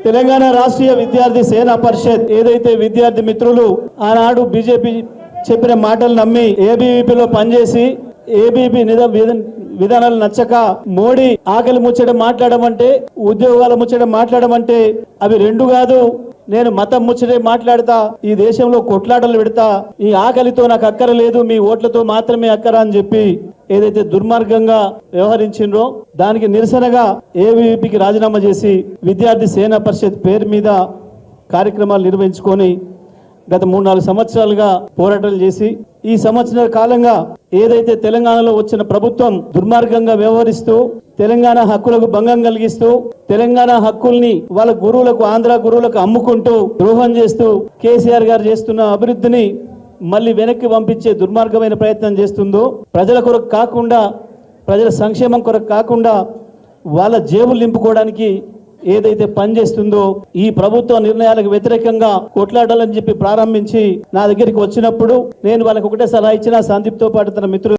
తెలంగాణ రాష్ట్రీయ విద్యార్థి సేనా పరిషత్ ఏదైతే విద్యార్థి మిత్రులు ఆనాడు బీజేపీ చెప్పిన మాటలు నమ్మి ఏబీవీపీలో పనిచేసి ఏబీవీ విధానాలు నచ్చక మోడీ ఆకలి ముచ్చట మాట్లాడమంటే ఉద్యోగాల ముచ్చట మాట్లాడమంటే అవి రెండు కాదు, నేను మతం ముచ్చటే మాట్లాడతా, ఈ దేశంలో కొట్లాటలు పెడతా, ఈ ఆకలితో నాకు అక్కర లేదు, మీ ఓట్లతో మాత్రమే అక్కర అని చెప్పి ఏదైతే దుర్మార్గంగా వ్యవహరించిండ్రో దానికి నిరసనగా ఏబీవీపీకి రాజీనామా చేసి విద్యార్థి సేనా పరిషత్ పేరు మీద కార్యక్రమాలు నిర్వహించుకొని గత 3-4 సంవత్సరాలుగా పోరాటాలు చేసి ఈ సంవత్సరాల కాలంగా ఏదైతే తెలంగాణలో వచ్చిన ప్రభుత్వం దుర్మార్గంగా వ్యవహరిస్తూ తెలంగాణ హక్కులకు భంగం కలిగిస్తూ తెలంగాణ హక్కుల్ని వాళ్ళ గురువులకు ఆంధ్ర గురువులకు అమ్ముకుంటూ ద్రోహం చేస్తూ కేసీఆర్ గారు చేస్తున్న అభివృద్ధిని మళ్ళీ వెనక్కి పంపించే దుర్మార్గమైన ప్రయత్నం చేస్తుందో ప్రజల కొరకు కాకుండా ప్రజల సంక్షేమం కొరకు కాకుండా వాళ్ళ జేబులు నింపుకోవడానికి ఏదైతే పనిచేస్తుందో ఈ ప్రభుత్వ నిర్ణయాలకు వ్యతిరేకంగా కొట్లాడాలని చెప్పి ప్రారంభించి నా దగ్గరికి వచ్చినప్పుడు నేను వాళ్ళకి ఒకటే సలహా ఇచ్చిన సందీప్తో పాటు తన మిత్రులు